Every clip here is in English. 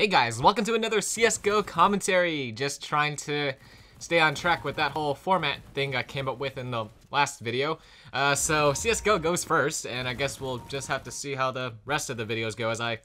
Hey guys, welcome to another CSGO commentary. Just trying to stay on track with that whole format thing I came up with in the last video. So CSGO goes first, and I guess we'll just have to see how the rest of the videos go as I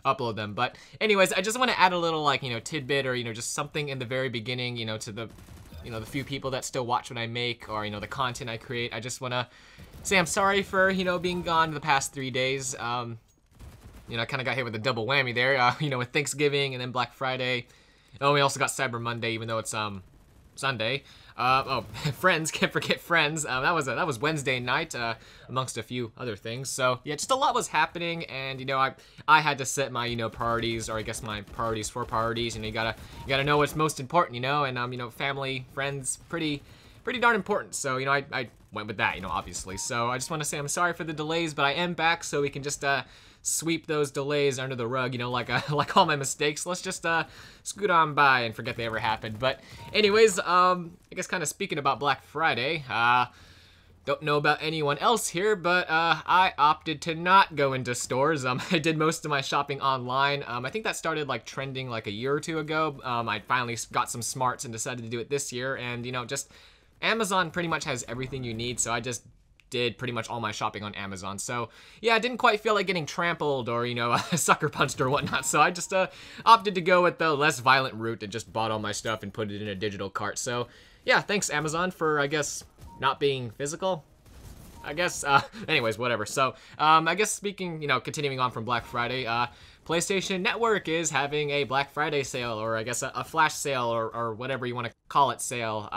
upload them. But anyways, I just want to add a little tidbit or just something in the very beginning, to the the few people that still watch what I make or the content I create. I just want to say I'm sorry for being gone the past 3 days. I kind of got hit with a double whammy there, with Thanksgiving and then Black Friday. Oh, we also got Cyber Monday, even though it's Sunday. Oh, Friends, can't forget Friends. That was Wednesday night, amongst a few other things. So yeah, just a lot was happening, and I had to set my priorities, or I guess my priorities for priorities. You gotta know what's most important, and family, friends, pretty darn important. So I went with that, obviously. So I just want to say I'm sorry for the delays, but I am back, so we can just sweep those delays under the rug, like all my mistakes. Let's just scoot on by and forget they ever happened. But anyways, I guess kind of speaking about Black Friday, don't know about anyone else here, but I opted to not go into stores. I did most of my shopping online. I think that started like trending like a year or two ago. I finally got some smarts and decided to do it this year, and just Amazon pretty much has everything you need, so I just did pretty much all my shopping on Amazon. So yeah, I didn't quite feel like getting trampled or sucker punched or whatnot, so I just opted to go with the less violent route and just bought all my stuff and put it in a digital cart. So yeah, thanks Amazon for, I guess, not being physical, I guess. Anyways, whatever. So I guess speaking, continuing on from Black Friday, PlayStation Network is having a Black Friday sale, or I guess a flash sale, or whatever you want to call it, sale.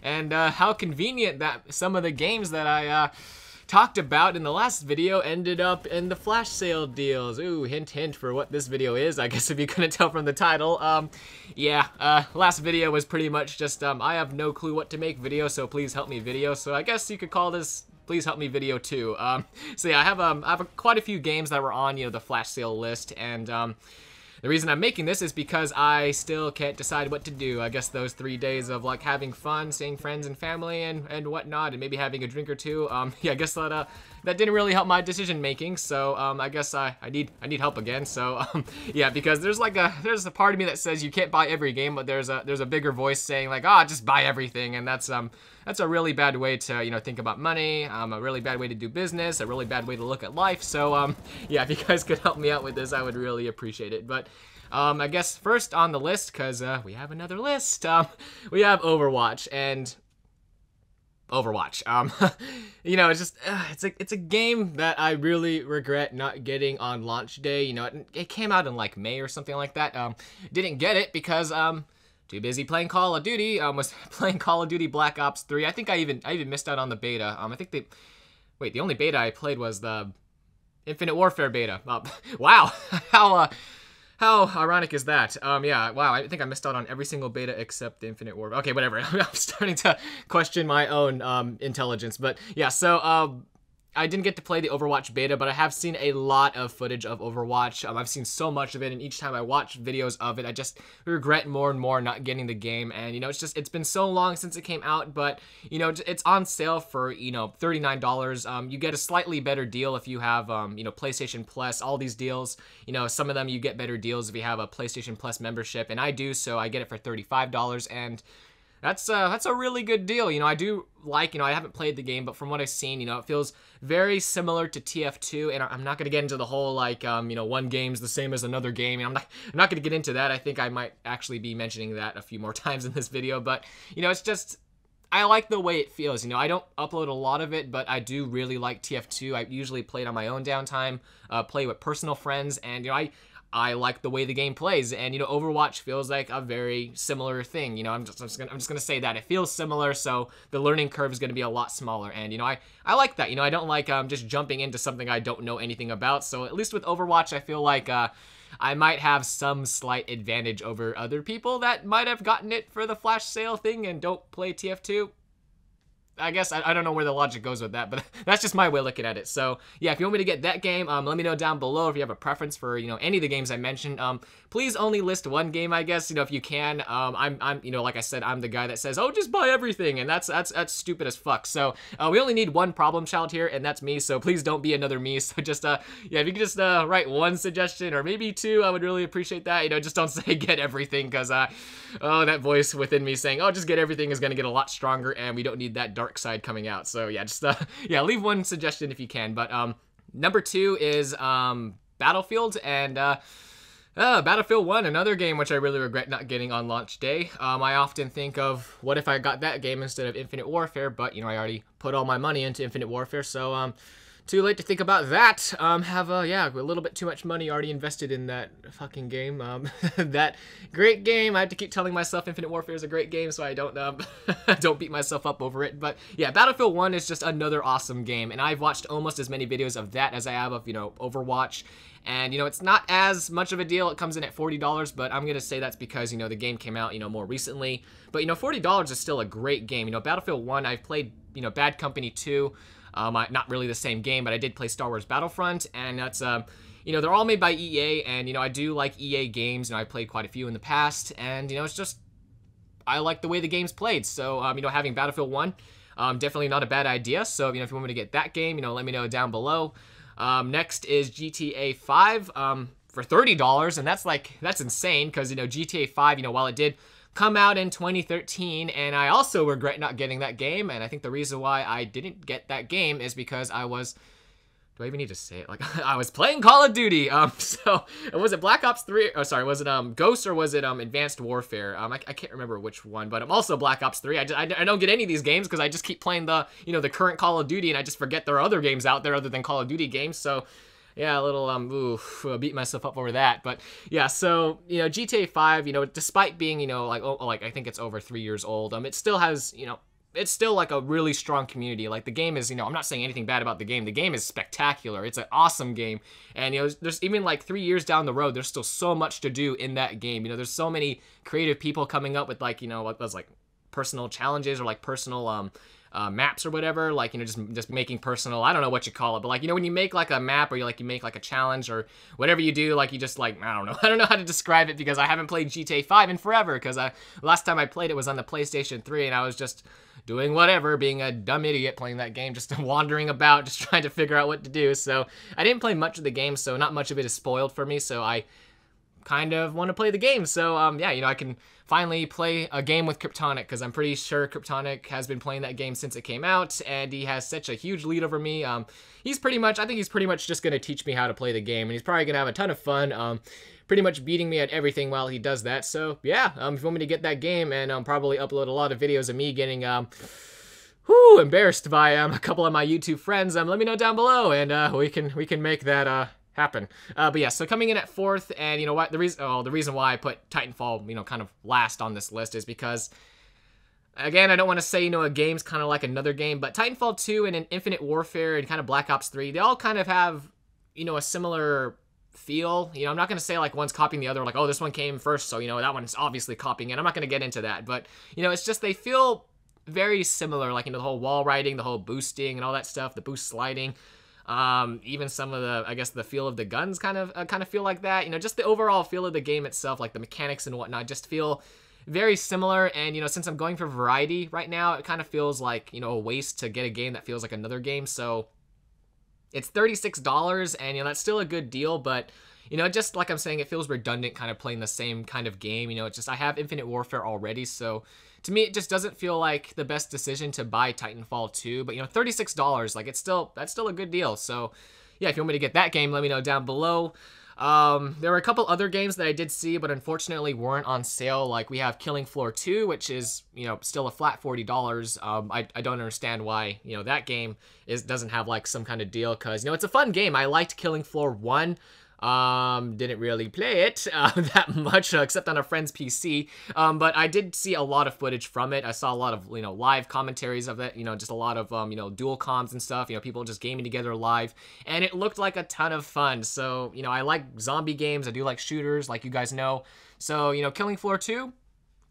And how convenient that some of the games that I talked about in the last video ended up in the flash sale deals. Ooh, hint hint for what this video is, I guess, if you couldn't tell from the title. Last video was pretty much just I have no clue what to make video, so please help me video. So I guess you could call this please help me video too. So yeah, I have quite a few games that were on the flash sale list, and the reason I'm making this is because I still can't decide what to do. I guess those 3 days of like having fun, seeing friends and family and whatnot, and maybe having a drink or two. Yeah, I guess that didn't really help my decision making. So I guess I need help again. So yeah, because there's a part of me that says you can't buy every game, but there's a bigger voice saying like, just buy everything, and that's a really bad way to think about money, a really bad way to do business, a really bad way to look at life. So yeah, if you guys could help me out with this, I would really appreciate it. But I guess first on the list, because we have another list, we have Overwatch. And Overwatch, it's just it's a game that I really regret not getting on launch day. It came out in like May or something like that. Didn't get it because too busy playing Call of Duty. Was playing Call of Duty Black Ops 3. I think I even missed out on the beta. I think the only beta I played was the Infinite Warfare beta. Wow, how ironic is that? Yeah, wow, I think I missed out on every single beta except the Infinite Warfare. Okay, whatever. I'm starting to question my own intelligence, but yeah. So I didn't get to play the Overwatch beta, but I have seen a lot of footage of Overwatch. I've seen so much of it, and each time I watch videos of it, I just regret more and more not getting the game. And it's been so long since it came out, but it's on sale for $39. You get a slightly better deal if you have PlayStation Plus. All these deals, some of them you get better deals if you have a PlayStation Plus membership, and I do, so I get it for $35, and that's a really good deal. I do like, I haven't played the game, but from what I've seen, it feels very similar to TF2, and I'm not going to get into the whole, one game's the same as another game. I'm not going to get into that. I think I might actually be mentioning that a few more times in this video, but, it's just, I like the way it feels. I don't upload a lot of it, but I do really like TF2. I usually play it on my own downtime, play with personal friends, and, I like the way the game plays, and Overwatch feels like a very similar thing. I'm just gonna say that it feels similar, so the learning curve is gonna be a lot smaller, and I like that. I don't like just jumping into something I don't know anything about. So at least with Overwatch, I feel like I might have some slight advantage over other people that might have gotten it for the flash sale thing and don't play TF2. I guess I don't know where the logic goes with that, but that's just my way of looking at it. So yeah, if you want me to get that game, let me know down below if you have a preference for, you know, any of the games I mentioned. Please only list one game, I guess, you know, if you can. I'm you know, like I said, I'm the guy that says, oh, just buy everything, and that's stupid as fuck. So we only need one problem child here, and that's me. So please don't be another me. So just yeah, if you could just write one suggestion or maybe two, I would really appreciate that. You know, just don't say get everything, because oh, that voice within me saying, oh, just get everything is gonna get a lot stronger, and we don't need that dark side coming out. So yeah, just yeah, leave one suggestion if you can. But number 2 is Battlefield, and Battlefield 1, another game which I really regret not getting on launch day. I often think of, what if I got that game instead of Infinite Warfare, but you know, I already put all my money into Infinite Warfare, so too late to think about that. Have yeah, a little bit too much money already invested in that fucking game. That great game. I have to keep telling myself Infinite Warfare is a great game, so I don't don't beat myself up over it. But yeah, Battlefield 1 is just another awesome game, and I've watched almost as many videos of that as I have of, you know, Overwatch. And, you know, it's not as much of a deal. It comes in at $40, but I'm going to say that's because, you know, the game came out, you know, more recently. But, you know, $40 is still a great game. You know, Battlefield 1, I've played, you know, Bad Company 2. Not really the same game, but I did play Star Wars Battlefront, and that's, you know, they're all made by EA, and, you know, I do like EA games, and I played quite a few in the past, and, you know, it's just, I like the way the game's played, so, you know, having Battlefield 1, definitely not a bad idea, so, you know, if you want me to get that game, you know, let me know down below. Next is GTA 5, for $30, and that's insane, because, you know, GTA 5, you know, while it did come out in 2013, and I also regret not getting that game, and I think the reason why I didn't get that game is because I was, do I even need to say it? Like, I was playing Call of Duty, so, was it Black Ops 3, oh, sorry, was it, Ghost, or was it, Advanced Warfare? I can't remember which one, but I'm also Black Ops 3, I don't get any of these games, because I just keep playing the, you know, the current Call of Duty, and I just forget there are other games out there other than Call of Duty games, so, yeah, a little, beat myself up over that, but, yeah, so, you know, GTA 5, you know, despite being, you know, like, I think it's over 3 years old, it still has, you know, it's still, like, a really strong community. Like, the game is, you know, I'm not saying anything bad about the game is spectacular, it's an awesome game, and, you know, there's even, like, 3 years down the road, there's still so much to do in that game, you know, there's so many creative people coming up with, like, you know, what was, like, personal challenges, or, like, personal, maps or whatever, like, you know, just making personal, I don't know what you call it, but, like, you know, when you make, like, a map, or you make, like, a challenge, or whatever you do, like, you just, like, I don't know how to describe it, because I haven't played GTA 5 in forever, because last time I played it was on the PlayStation 3, and I was just doing whatever, being a dumb idiot playing that game, just wandering about, just trying to figure out what to do, so I didn't play much of the game, so not much of it is spoiled for me, so I kind of want to play the game, so, yeah, you know, I can finally play a game with Kryptonic, because I'm pretty sure Kryptonic has been playing that game since it came out, and he has such a huge lead over me. I think he's pretty much just going to teach me how to play the game, and he's probably going to have a ton of fun, pretty much beating me at everything while he does that, so, yeah, if you want me to get that game, and probably upload a lot of videos of me getting, embarrassed by, a couple of my YouTube friends, let me know down below, and, we can make that, happen. But yeah, so coming in at 4th, and you know what, the reason why I put Titanfall, you know, kind of last on this list is because, again, I don't want to say, you know, a game's kind of like another game, but Titanfall 2 and Infinite Warfare and kind of Black Ops 3, they all kind of have, you know, a similar feel. You know, I'm not going to say, like, one's copying the other, like, oh, this one came first, so, you know, that one's obviously copying it. I'm not going to get into that, but, you know, it's just they feel very similar, like, you know, the whole wall riding, the whole boosting and all that stuff, the boost sliding. Even some of the, I guess, the feel of the guns kind of feel like that. You know, just the overall feel of the game itself, like the mechanics and whatnot, just feel very similar. And, you know, since I'm going for variety right now, it kind of feels like, you know, a waste to get a game that feels like another game. So it's $36, and, you know, that's still a good deal, but, you know, just like I'm saying, it feels redundant kind of playing the same kind of game. You know, it's just, I have Infinite Warfare already, so to me, it just doesn't feel like the best decision to buy Titanfall 2, but, you know, $36, like, that's still a good deal. So, yeah, if you want me to get that game, let me know down below. There were a couple other games that I did see, but unfortunately weren't on sale. Like, we have Killing Floor 2, which is, you know, still a flat $40. I don't understand why, you know, that game doesn't have, like, some kind of deal, because, you know, it's a fun game. I liked Killing Floor 1. Didn't really play it that much, except on a friend's PC, but I did see a lot of footage from it. I saw a lot of, you know, live commentaries of it, you know, just a lot of, you know, dual comms and stuff, you know, people just gaming together live, and it looked like a ton of fun. So, you know, I like zombie games, I do like shooters, like you guys know, so, you know, Killing Floor 2,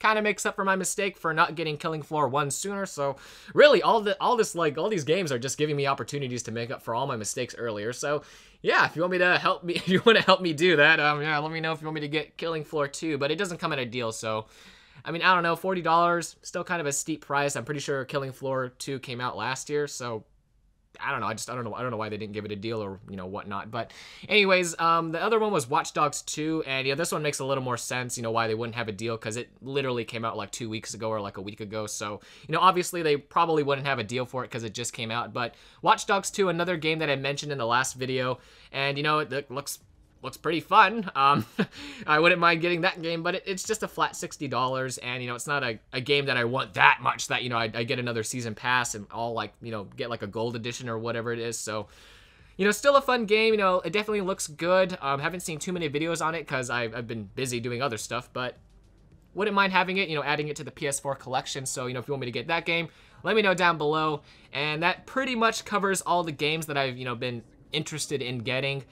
kind of makes up for my mistake for not getting Killing Floor 1 sooner. So really, all these games are just giving me opportunities to make up for all my mistakes earlier. So yeah, if you want me to help me, if you want to help me do that, yeah, let me know if you want me to get Killing Floor 2. But it doesn't come at a deal, so I mean, I don't know, $40, still kind of a steep price. I'm pretty sure Killing Floor 2 came out last year, so I don't know. I don't know why they didn't give it a deal or, you know, whatnot. But anyways, the other one was Watch Dogs 2, and yeah, this one makes a little more sense, you know, why they wouldn't have a deal, because it literally came out like 2 weeks ago or like a week ago. So, you know, obviously they probably wouldn't have a deal for it because it just came out. But Watch Dogs 2, another game that I mentioned in the last video, and, you know, it looks pretty fun. I wouldn't mind getting that game, but it's just a flat $60, and, you know, it's not a game that I want that much that, you know, I get another season pass and I'll, like, you know, get like a gold edition or whatever it is. So, you know, still a fun game. You know, it definitely looks good. Haven't seen too many videos on it because I've been busy doing other stuff, but wouldn't mind having it, you know, adding it to the PS4 collection. So, you know, if you want me to get that game, let me know down below. And that pretty much covers all the games that I've, you know, been interested in getting.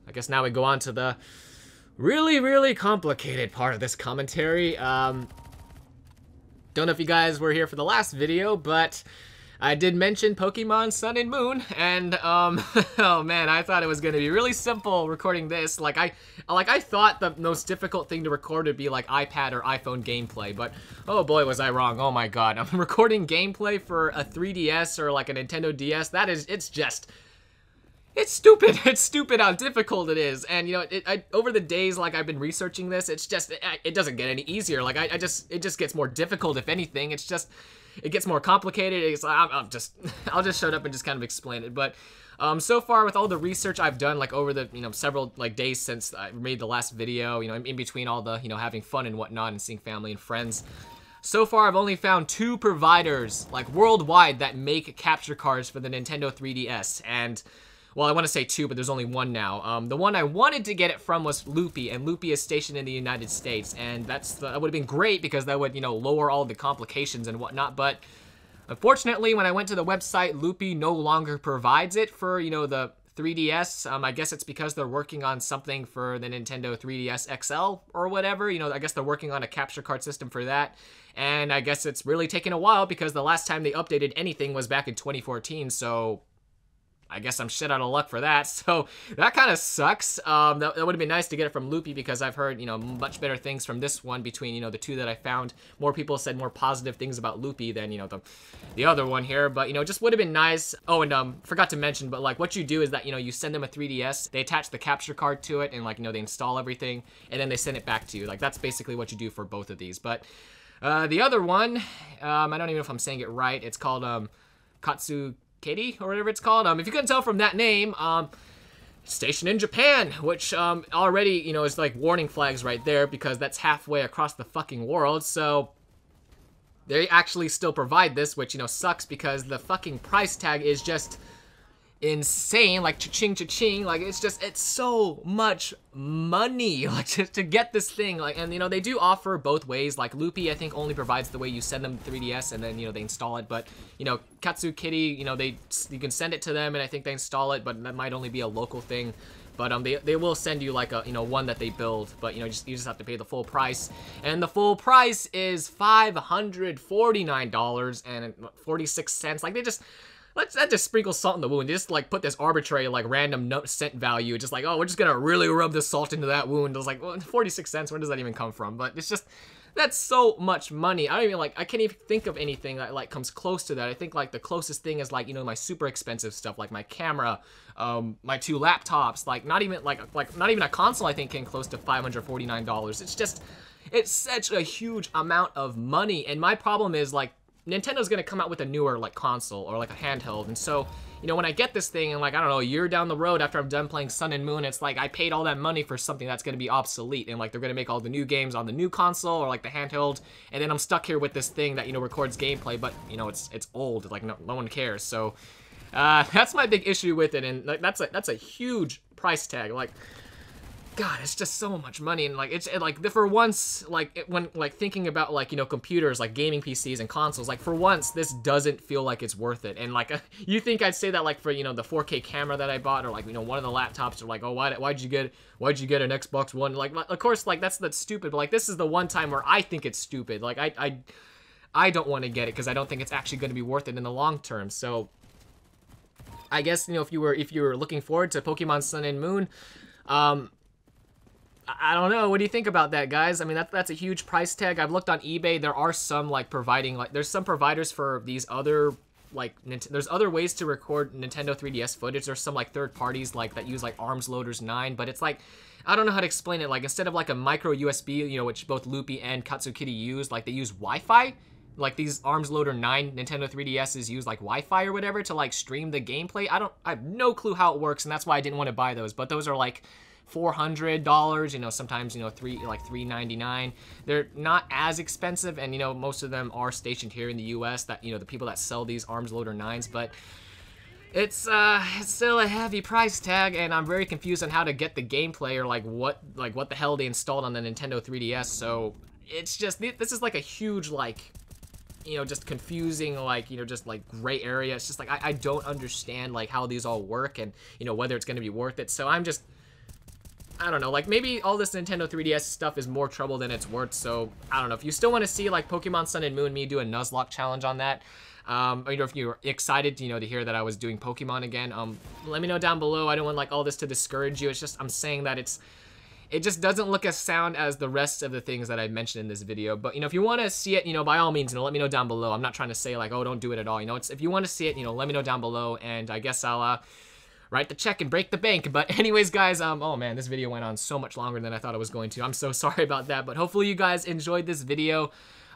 I guess now we go on to the really, really complicated part of this commentary. Don't know if you guys were here for the last video, but I did mention Pokemon Sun and Moon, and oh man, I thought it was gonna be really simple recording this. Like I thought the most difficult thing to record would be like iPad or iPhone gameplay, but oh boy, was I wrong. Oh my god, I'm recording gameplay for a 3DS or like a Nintendo DS. It's stupid. It's stupid how difficult it is. And, you know, over the days, like, I've been researching this, it's just, it doesn't get any easier. Like, it just gets more difficult, if anything. It's just, it gets more complicated. It's, I'll just shut up and just kind of explain it. But, so far, with all the research I've done, like, over the, you know, several, like, days since I made the last video, you know, in between all the, you know, having fun and whatnot and seeing family and friends, so far, I've only found 2 providers, like, worldwide that make capture cards for the Nintendo 3DS. And, well, I want to say 2, but there's only 1 now. The one I wanted to get it from was Loopy, and Loopy is stationed in the United States, and that would have been great because that would, you know, lower all the complications and whatnot, but unfortunately, when I went to the website, Loopy no longer provides it for, you know, the 3DS. I guess it's because they're working on something for the Nintendo 3DS XL or whatever. You know, I guess they're working on a capture card system for that, and I guess it's really taken a while because the last time they updated anything was back in 2014, so I guess I'm shit out of luck for that. So that kind of sucks. That would have been nice to get it from Loopy because I've heard, you know, much better things from this one between, you know, the 2 that I found. More people said more positive things about Loopy than, you know, the other one here. But, you know, just would have been nice. Oh, and forgot to mention, but like what you do is that, you know, you send them a 3DS, they attach the capture card to it, and like, you know, they install everything, and then they send it back to you. Like that's basically what you do for both of these. But the other one, I don't even know if I'm saying it right. It's called Katsu Kitty or whatever it's called. If you couldn't tell from that name, stationed in Japan, which already, you know, is like warning flags right there because that's halfway across the fucking world. So they actually still provide this, which, you know, sucks because the fucking price tag is just insane. Like cha-ching, cha-ching. Like it's so much money, like to get this thing. Like, and you know, they do offer both ways. Like Loopy, I think, only provides the way you send them the 3DS and then, you know, they install it. But, you know, Katsu Kitty, you know, you can send it to them and I think they install it, but that might only be a local thing. But they will send you like a, you know, one that they build, but you know, you just have to pay the full price, and the full price is $549.46. Like that just sprinkles salt in the wound. They just like put this arbitrary like random cent value, just like, oh, we're just gonna really rub the salt into that wound. I was like, well, 46 cents, where does that even come from? But it's just, that's so much money. I can't even think of anything that like comes close to that. I think like the closest thing is like, you know, my super expensive stuff, like my camera, my 2 laptops, like not even not even a console I think came close to $549. It's just, it's such a huge amount of money. And my problem is like, Nintendo's gonna come out with a newer like console or like a handheld, and so, you know, when I get this thing and like, I don't know, a year down the road after I'm done playing Sun and Moon, it's like I paid all that money for something that's gonna be obsolete, and like they're gonna make all the new games on the new console or like the handheld, and then I'm stuck here with this thing that, you know, records gameplay, but you know, it's old, like no one cares. So that's my big issue with it, and like that's a huge price tag. Like God, it's just so much money, and like like for once, like when like thinking about like, you know, computers like gaming PCs and consoles, like for once this doesn't feel like it's worth it. And like you think I'd say that like for, you know, the 4K camera that I bought, or like, you know, one of the laptops, or like, oh, why'd you get an Xbox One? Like of course, like that's stupid, but like this is the one time where I think it's stupid. Like I don't want to get it because I don't think it's actually going to be worth it in the long term. So I guess, you know, if you were looking forward to Pokemon Sun and Moon, I don't know. What do you think about that, guys? I mean, that's a huge price tag. I've looked on eBay. There are some like providing, like there's some providers for these other like there's other ways to record Nintendo 3DS footage. There's some like third parties like that use like Arms Loaders 9, but it's like I don't know how to explain it. Like instead of like a micro USB, you know, which both Loopy and Katsukity use, like they use Wi-Fi. Like these Arms Loader 9 Nintendo 3DSs use like Wi-Fi or whatever to like stream the gameplay. I have no clue how it works, and that's why I didn't want to buy those. But those are like $400, you know, sometimes, you know, $399. They're not as expensive, and, you know, most of them are stationed here in the US, that, you know, the people that sell these Arms Loader 9s, but it's still a heavy price tag, and I'm very confused on how to get the gameplay, or like what the hell they installed on the Nintendo 3DS. So it's just, this is like a huge, like, you know, just confusing, like, you know, just like gray area. It's just like I don't understand like how these all work, and, you know, whether it's going to be worth it. So I don't know, like maybe all this Nintendo 3DS stuff is more trouble than it's worth. So I don't know if you still want to see like Pokemon Sun and Moon, me do a Nuzlocke challenge on that. You know, if you're excited, you know, to hear that I was doing Pokemon again, let me know down below. I don't want like all this to discourage you. It's just, I'm saying that it just doesn't look as sound as the rest of the things that I mentioned in this video. But, you know, if you want to see it, you know, by all means, you know, let me know down below. I'm not trying to say like, oh, don't do it at all. You know, if you want to see it, you know, let me know down below, and I guess I'll write the check and break the bank. But anyways, guys, oh man, this video went on so much longer than I thought it was going to. I'm so sorry about that, but hopefully you guys enjoyed this video.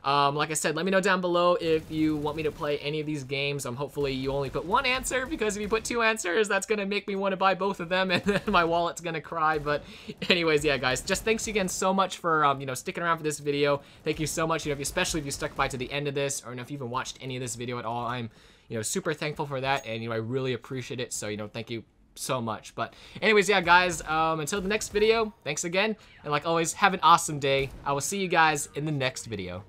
Like I said, let me know down below if you want me to play any of these games. Hopefully you only put one answer, because if you put two answers, that's gonna make me want to buy both of them, and then my wallet's gonna cry. But anyways, yeah, guys, just thanks again so much for you know, sticking around for this video. Thank you so much. You know, especially if you stuck by to the end of this, or, you know, if you even watched any of this video at all, I'm, you know, super thankful for that, and, you know, I really appreciate it. So, you know, thank you so much. But anyways, yeah, guys, until the next video, thanks again, and like always, have an awesome day. I will see you guys in the next video.